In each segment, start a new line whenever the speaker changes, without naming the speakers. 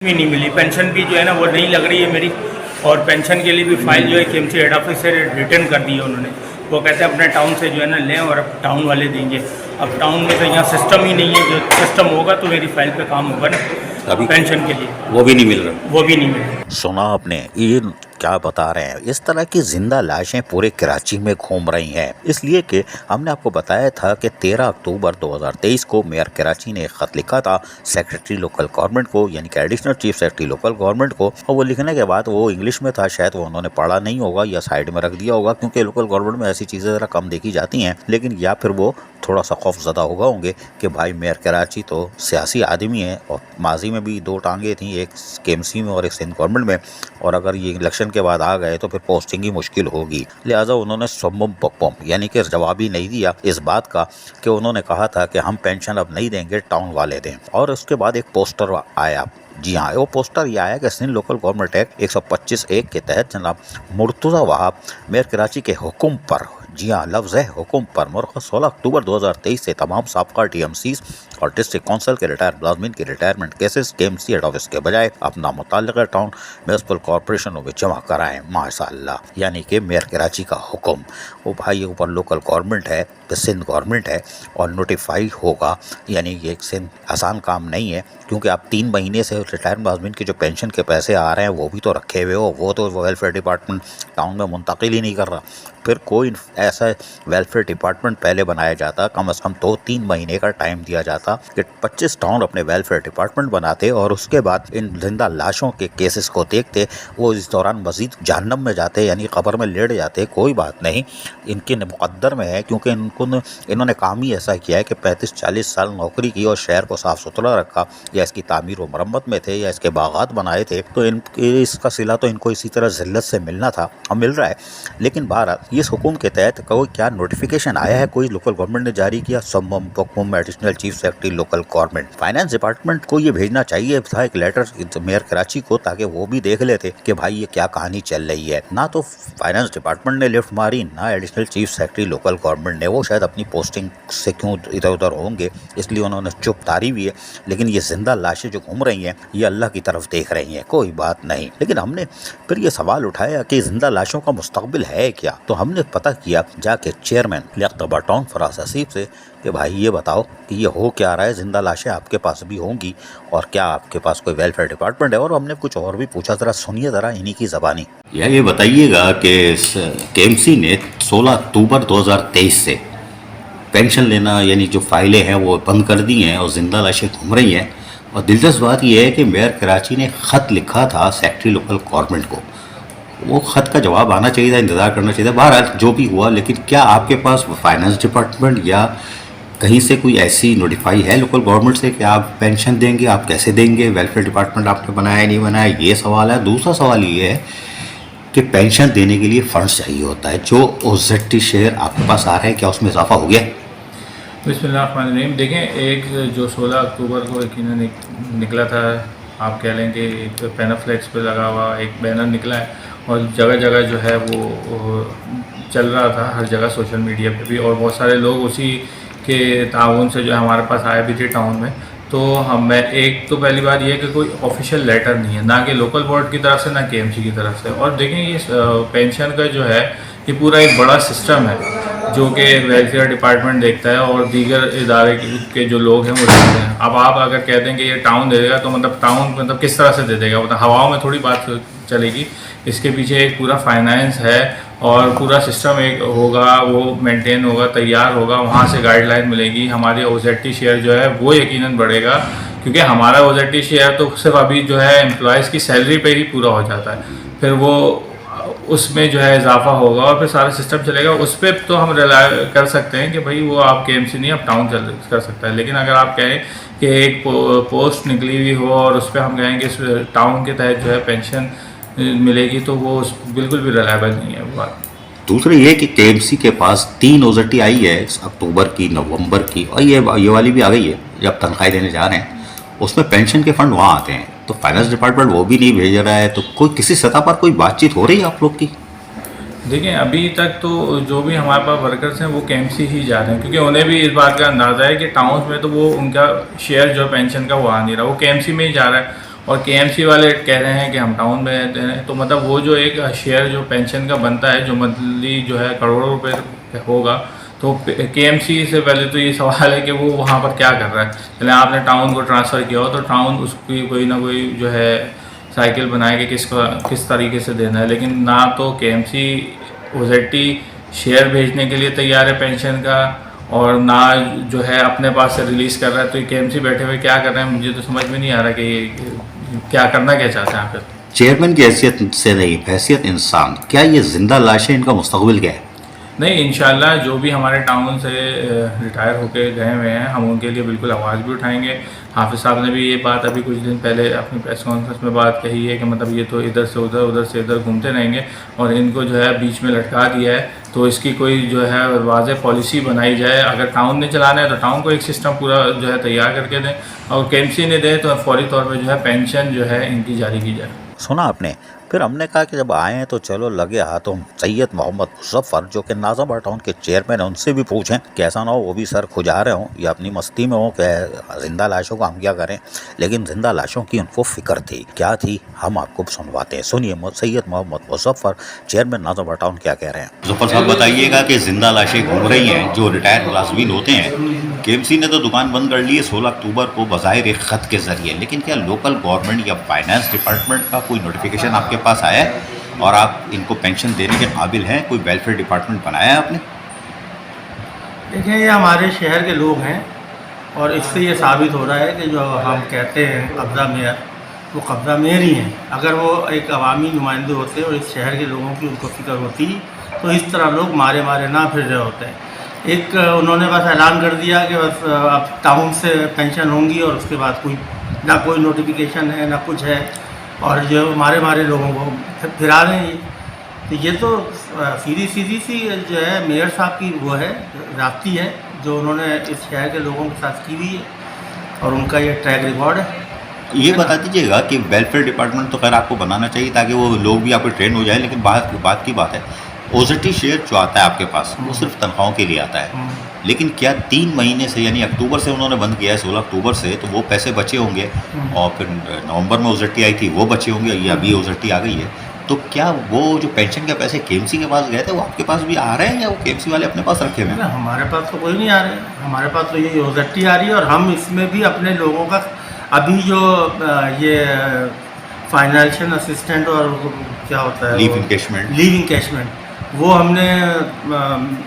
भी नहीं मिली। पेंशन भी जो है ना वो नहीं लग रही है मेरी, और पेंशन के लिए भी फाइल जो है केएमसी हेड ऑफिस से रिटर्न कर दी है उन्होंने। वो कहते हैं अपने टाउन से जो है ना लें और अब टाउन वाले देंगे। अब टाउन में तो यहाँ सिस्टम ही नहीं है, जो सिस्टम होगा तो मेरी फाइल पे काम होगा ना
अभी
पेंशन के लिए,
वो भी नहीं मिल रहा।
वो भी नहीं मिल रहा।
सुना आपने ये क्या बता रहे हैं। इस तरह की जिंदा लाशें पूरे कराची में घूम रही हैं, इसलिए कि हमने आपको बताया था कि 13 अक्टूबर 2023 को मेयर कराची ने एक खत लिखा था सेक्रेटरी लोकल गवर्नमेंट को, यानी कि additional chief secretary local government को। और वो लिखने के बाद वो इंग्लिश में था, शायद वो उन्होंने पढ़ा नहीं होगा या साइड में रख दिया होगा, क्योंकि लोकल गवर्नमेंट में ऐसी चीज़ें ज़रा कम देखी जाती हैं। लेकिन या फिर वो थोड़ा सा खौफजदा होगा होंगे कि भाई मेयर कराची तो सियासी आदमी है, और माजी में भी 2 टांगे थी, एक केएमसी में और एक सिंध गवर्नमेंट में, और अगर ये इलेक्शन के बाद आ गए तो फिर पोस्टिंग ही मुश्किल होगी। लिहाजा उन्होंने सम्मम पक्पम यानी कि जवाब ही नहीं दिया इस बात का कि उन्होंने कहा था कि हम पेंशन अब नहीं देंगे, टाउन वाले दें। और उसके बाद एक पोस्टर आया। जी हाँ, वो पोस्टर ये आया कि सिंध लोकल गवर्नमेंट एक्ट 125(1) के तहत जनाब मुर्तज़ा वहाब मेयर कराची के हुक्म पर, जी हाँ लफ्ज़ है हुक्म पर, मुरख़्ख़स 16 अक्टूबर 2023 से तमाम साबका टीएमसीज और डिस्ट्रिक्ट काउंसिल के रिटायर मुलाजमीन की retirement cases KMC head office के बजाय अपना मुताल्लिक़ा टाउन म्यूनिसिपल कॉरपोरेशनों में जमा कराएं। माशाअल्लाह, यानी कि मेयर कराची का हुक्म। वो भाई ऊपर लोकल गवर्नमेंट है, तो सिंध गवर्नमेंट है और नोटिफाई होगा, यानी ये सिंध आसान काम नहीं है, क्योंकि आप 3 महीने से रिटायर मुलाजमीन के जो पेंशन के पैसे आ रहे हैं वो भी तो रखे हुए हो, वो तो वेलफेयर डिपार्टमेंट टाउन में मुंतकिल ही नहीं कर रहा। फिर कोई ऐसा वेलफेयर डिपार्टमेंट पहले बनाया जाता, कम से कम 2-3 महीने का टाइम दिया जाता कि 25 टाउन अपने वेलफेयर डिपार्टमेंट बनाते और उसके बाद इन जिंदा लाशों के केसेस को देखते। वो इस दौरान मजीद जहन्नम में जाते, यानी कब्र में लेट जाते। कोई बात नहीं, इनके मुकद्दर में है, क्योंकि इन्होंने काम ही ऐसा किया है कि 35-40 साल नौकरी की और शहर को साफ़ सुथरा रखा, या इसकी तामीर व मरम्मत में थे, या इसके बागात बनाए थे, तो इसका सिला तो इनको इसी तरह ज़िल्लत से मिलना था और मिल रहा है। लेकिन बहरहाल इस हुक्म के तहत कोई क्या नोटिफिकेशन आया है, कोई लोकल गवर्नमेंट ने जारी किया? सम्मम पक्कुम additional chief secretary local government. Finance department को ये भेजना चाहिए था एक लेटर मेयर कराची को, ताकि वो भी देख लेते कि भाई ये क्या कहानी चल रही है। ना तो फाइनेंस डिपार्टमेंट ने लिफ्ट मारी, ना additional chief secretary local government ने। वो शायद अपनी पोस्टिंग से क्यों इधर उधर होंगे, इसलिए उन्होंने चुप तारी भी है। लेकिन ये जिंदा लाशें जो घूम रही हैं ये अल्लाह की तरफ देख रही हैं, कोई बात नहीं। लेकिन हमने फिर ये सवाल उठाया कि जिंदा लाशों का मुस्तकबिल है क्या, तो हमने पता किया जाके चेयरमैन लियाकत टाउन फराज हसीब से कि भाई ये बताओ कि ये हो क्या रहा है, जिंदा लाशें आपके पास भी होंगी, और क्या आपके पास कोई वेलफेयर डिपार्टमेंट है? और हमने कुछ और भी पूछा, ज़रा सुनिए ज़रा इन्हीं की ज़बानी।
यार ये बताइएगा कि केएमसी ने 16 अक्टूबर 2023 से पेंशन लेना यानी जो फाइलें हैं वो बंद कर दी हैं और जिंदा लाशें घूम रही हैं। और दिलचस्प बात यह है कि मेयर कराची ने ख़त लिखा था सेक्रेटरी लोकल गवर्नमेंट को, वो ख़त का जवाब आना चाहिए था, इंतज़ार करना चाहिए था। बहरहाल जो भी हुआ, लेकिन क्या आपके पास फाइनेंस डिपार्टमेंट या कहीं से कोई ऐसी नोटिफाई है लोकल गवर्नमेंट से कि आप पेंशन देंगे? आप कैसे देंगे? वेलफेयर डिपार्टमेंट आपने बनाया नहीं बनाया, ये सवाल है। दूसरा सवाल ये है कि पेंशन देने के लिए फ़ंड्स चाहिए होता है, जो ओजेटी शेयर आपके पास आ रहे हैं, क्या उसमें इजाफा हो गया?
बिस्मिल्लाहिर्रहमानिर्रहीम। देखें, एक जो 16 अक्टूबर को यकीनन निकला था, आप कह लें कि एक पेनाफ्लेक्स पे लगा हुआ एक बैनर निकला है, और जगह जगह जो है वो चल रहा था, हर जगह सोशल मीडिया पे भी, और बहुत सारे लोग उसी के ताउन से जो हमारे पास आए भी थे टाउन में। तो मैं एक तो पहली बात यह है कि कोई ऑफिशियल लेटर नहीं है, ना कि लोकल बोर्ड की तरफ से, ना केएमसी की तरफ से। और देखें, ये पेंशन का जो है ये पूरा एक बड़ा सिस्टम है जो कि वेलफेयर डिपार्टमेंट देखता है और दीगर इदारे के जो लोग हैं वो देखते हैं। अब आप अगर कह दें कि ये टाउन दे देगा, तो मतलब टाउन मतलब किस तरह से दे देगा? मतलब हवाओं में थोड़ी बात चलेगी। इसके पीछे एक पूरा फाइनेंस है और पूरा सिस्टम एक होगा, वो मेंटेन होगा, तैयार होगा, वहाँ से गाइडलाइन मिलेगी। हमारी ओजेटी शेयर जो है वो यकीनन बढ़ेगा, क्योंकि हमारा ओजेटी शेयर तो सिर्फ अभी जो है एम्प्लॉयज़ की सैलरी पे ही पूरा हो जाता है, फिर वो उसमें जो है इजाफा होगा और फिर सारा सिस्टम चलेगा। उस पर तो हम रिलाय कर सकते हैं कि भाई वो आप केएमसी नहीं, आप टाउन कर सकता है। लेकिन अगर आप कहें कि एक पोस्ट निकली हुई हो और उस पर हम कहें कि टाउन के तहत जो है पेंशन मिलेगी, तो वो बिल्कुल भी रिलायबल नहीं है वो बात।
दूसरा ये कि केएमसी के पास 3 ओजेटी आई है, अक्टूबर की, नवंबर की, और ये वाली भी आ गई है। जब तनख्वाह देने जा रहे हैं उसमें पेंशन के फंड वहाँ आते हैं, तो फाइनेंस डिपार्टमेंट वो भी नहीं भेज रहा है। तो कोई किसी सतह पर कोई बातचीत हो रही है आप लोग की?
देखिए, अभी तक तो जो भी हमारे पास वर्कर्स हैं वो केएमसी ही जा रहे हैं, क्योंकि उन्हें भी इस बात का अंदाज़ा है कि टाउन्स में तो वो उनका शेयर जो पेंशन का वो आ नहीं रहा, वो केएमसी में ही जा रहा है। और केएमसी वाले कह रहे हैं कि हम टाउन में दे रहे हैं। तो मतलब वो जो एक शेयर जो पेंशन का बनता है, जो मंथली जो है करोड़ों रुपए होगा, तो केएमसी से पहले तो ये सवाल है कि वो वहाँ पर क्या कर रहा है। पहले आपने टाउन को ट्रांसफ़र किया हो तो टाउन उसकी कोई ना कोई जो है साइकिल बनाए कि किस तरीके से देना है। लेकिन ना तो केएमसी ओजेटी शेयर भेजने के लिए तैयार है पेंशन का, और ना जो है अपने पास से रिलीज़ कर रहा है। तो ये केएमसी बैठे हुए क्या कर रहे हैं, मुझे तो समझ में नहीं आ रहा कि ये क्या करना क्या चाहते हैं आखिर।
चेयरमैन की हैसियत से नहीं, हैसियत इंसान, क्या ये जिंदा लाशें, इनका मुस्तकबिल क्या है?
नहीं, इंशाल्लाह जो भी हमारे टाउन से रिटायर होके गए हुए हैं, हम उनके लिए बिल्कुल आवाज़ भी उठाएंगे। हाफिज़ साहब ने भी ये बात अभी कुछ दिन पहले अपनी प्रेस कॉन्फ्रेंस में बात कही है कि मतलब ये तो इधर से उधर, उधर से इधर घूमते रहेंगे और इनको जो है बीच में लटका दिया है। तो इसकी कोई जो है वाज़ेह पॉलिसी बनाई जाए। अगर टाउन ने चलाना है तो टाउन को एक सिस्टम पूरा जो है तैयार करके दें, और केएमसी ने दे तो फौरी तौर पर जो है पेंशन जो है इनकी जारी की जाए।
सुना आपने। फिर हमने कहा कि जब आए हैं तो चलो लगे हाथों सैयद मोहम्मद मुजफ्फर जो कि नाज़ाबाद टाउन के चेयरमैन हैं, उनसे भी पूछें कि ऐसा ना हो वो भी सर खुजा रहे हों या अपनी मस्ती में हो कि जिंदा लाशों को हम क्या करें। लेकिन जिंदा लाशों की उनको फिक्र थी। क्या थी हम आपको सुनवाते हैं। सुनिए सैयद मोहम्मद मुजफ्फर चेयरमैन नाज़ाबाद टाउन क्या कह रहे हैं।
मुजफ्फर साहब बताइएगा कि जिंदा लाशें घूम रही हैं जो रिटायर्ड मुलाजमीन होते हैं। केएमसी ने तो दुकान बंद कर ली है 16 अक्टूबर को बज़ाहिर एक ख़त के ज़रिए, लेकिन क्या लोकल गवर्नमेंट या फाइनेंस डिपार्टमेंट का कोई नोटिफिकेशन आपके पास आया है और आप इनको पेंशन देने के काबिल हैं? कोई वेलफेयर डिपार्टमेंट बनाया है आपने?
देखिए, ये हमारे शहर के लोग हैं और इससे ये साबित हो रहा है कि जो हम कहते हैं कब्ज़ा मेयर, वो कब्ज़ा मेयर ही हैं। अगर वो एक अवामी नुमाइंदे होते और इस शहर के लोगों की उनको फिक्र होती तो इस तरह लोग मारे मारे ना फिर रहे होते हैं। एक उन्होंने बस ऐलान कर दिया कि बस अब टाउन से पेंशन होंगी और उसके बाद ना कोई नोटिफिकेशन है ना कुछ है, और जो मारे मारे लोगों को फिरा रहे हैं। तो ये तो सीधी सी जो है मेयर साहब की वो है रास्ती है जो उन्होंने इस शहर के लोगों के साथ की हुई है और उनका ये ट्रैक रिकॉर्ड है।
ये बता दीजिएगा कि वेलफेयर डिपार्टमेंट तो खैर आपको बनाना चाहिए ताकि वो लोग भी आपको ट्रेन हो जाए, लेकिन बात की बात है ओजेटी शेयर जो आता है आपके पास वो सिर्फ तनख्वाहों के लिए आता है। लेकिन क्या 3 महीने से यानी अक्टूबर से उन्होंने बंद किया है 16 अक्टूबर से, तो वो पैसे बचे होंगे और फिर नवंबर में ओजेटी आई थी वो बचे होंगे, ये अभी ओजेटी आ गई है, तो क्या वो जो पेंशन के पैसे केएमसी के पास गए थे वो आपके पास भी आ रहे हैं या वो केएमसी वाले अपने पास रखे हुए हैं?
हमारे पास तो कोई नहीं आ रहे हैं, हमारे पास तो ये ओजेटी आ रही है और हम इसमें भी अपने लोगों का अभी जो ये फाइनेंशियल असिस्टेंट और क्या होता है लीव इनकेशमेंट वो हमने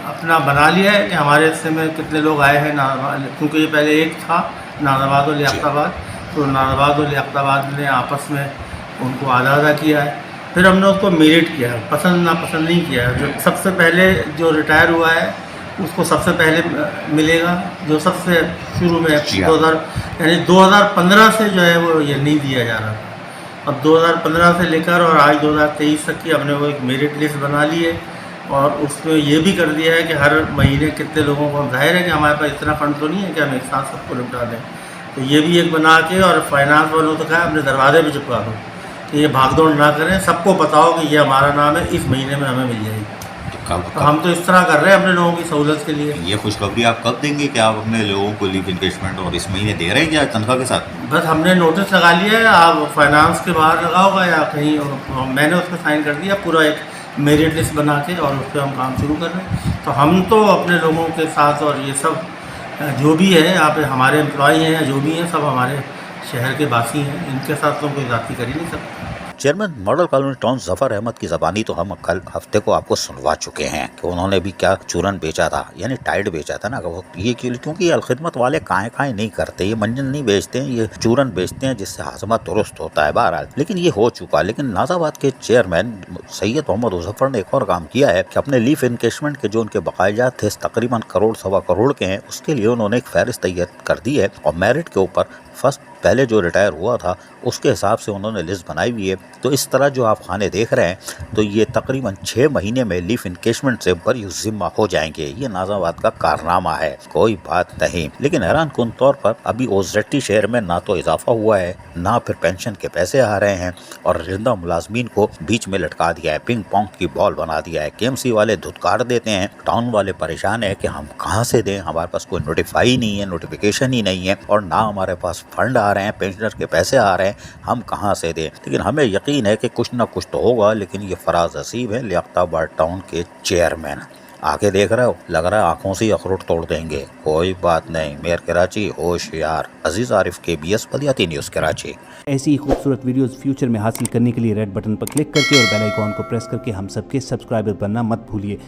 अपना बना लिया है कि हमारे हिस्से में कितने लोग आए हैं क्योंकि ये पहले एक था नाज़ाबाद और लियाक़ताबाद, तो नाज़ाबाद और लियाक़ताबाद ने आपस में उनको आधा किया है। फिर हमने उसको मेरिट किया है, पसंद नापसंद नहीं किया है। जो सबसे पहले जो रिटायर हुआ है उसको सबसे पहले मिलेगा, जो सबसे शुरू में 2015 से जो है वो ये नहीं दिया जा रहा था। अब 2015 से लेकर और आज 2023 तक की हमने वो एक मेरिट लिस्ट बना ली है और उसमें ये भी कर दिया है कि हर महीने कितने लोगों को, जाहिर है कि हमारे पास इतना फंड तो नहीं है कि हम एक साथ सबको निपटा दें, तो ये भी एक बना के और फाइनेंस वालों तो कहा अपने दरवाजे पे चिपका दो कि ये भागदौड़ ना करें, सबको बताओ कि ये हमारा नाम है, इस महीने में हमें मिल जाएगी। तो हम तो इस तरह कर रहे हैं अपने लोगों की सहूलत के लिए।
ये खुशखबरी आप कब देंगे कि आप अपने लोगों को लीव इनकेशमेंट और इस महीने दे रहे हैं क्या तनख्वाह के साथ?
बस हमने नोटिस लगा लिया है, आप फाइनेंस के बाहर लगा होगा या कहीं, मैंने उस पर साइन कर दिया पूरा एक मेरिट लिस्ट बना के और उस पर हम काम शुरू कर रहे हैं। तो हम तो अपने लोगों के साथ और ये सब जो भी है यहाँ पे हमारे एम्प्लॉई हैं जो भी हैं सब हमारे शहर के वासी हैं, इनके साथ तो कोई जाती कर ही नहीं सकता।
Chairman model colony town Zafar Ahmad की ज़बानी तो हम कल हफ्ते को आपको सुनवा चुके हैं कि उन्होंने भी क्या चूरन बेचा था, यानी टाइड बेचा था ना। वो ये क्योंकि अलखिदमत वाले काएं नहीं करते, ये मंजन नहीं बेचते हैं, ये चूरन बेचते हैं जिससे हाजमा दुरुस्त होता है। बहरहाल लेकिन ये हो चुका। लेकिन नाज़ाबाद के चेयरमैन सैयद मोहम्मद मुजफ्फर ने एक और काम किया है कि अपने लीव इनकेशमेंट के जो उनके बकायाजात थे तकरीबन करोड़ सवा करोड़ के हैं, उसके लिए उन्होंने एक फहरिस्त तैयार कर दी है और मेरिट के ऊपर फर्स्ट पहले जो रिटायर हुआ था उसके हिसाब से उन्होंने लिस्ट बनाई हुई है। तो इस तरह जो आप खाने देख रहे हैं तो ये तकरीबन 6 महीने में लीव इनकेशमेंट से बरी जिम्मा हो जाएंगे। ये नाज़ाबाद का कारनामा है, कोई बात नहीं। लेकिन हैरान कुन तौर पर अभी ओजेटी शहर में ना तो इजाफा हुआ है ना फिर पेंशन के पैसे आ रहे हैं और जिंदा मुलाजमीन को बीच में लटका दिया है, पिंग पोंग की बॉल बना दिया है। केएमसी वाले धुतकार देते हैं, टाउन वाले परेशान है कि हम कहाँ से दें, हमारे पास कोई नोटिफाई नहीं है, नोटिफिकेशन ही नहीं है और ना हमारे पास फंड आ रहे हैं, पेंशनर के पैसे आ रहे हैं। हैं, हम कहाँ से दें। लेकिन हमें यकीन है कि कुछ ना कुछ तो होगा। लेकिन ये फराज हसीब है लियाकताबाद टाउन के चेयरमैन, आगे देख रहे हो, लग रहा है आंखों से अखरोट तोड़ देंगे। कोई बात नहीं, मेयर कराची होशियार। अजीज आरिफ, KBS बलियाती न्यूज़ कराची।
ऐसी ही खूबसूरत वीडियोस फ्यूचर में हासिल करने के लिए रेड बटन पर क्लिक करके और बेल आइकॉन को प्रेस करके हम सबके सब्सक्राइबर बनना मत भूलिए।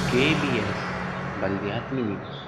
KBS बल्दियाती न्यूज़।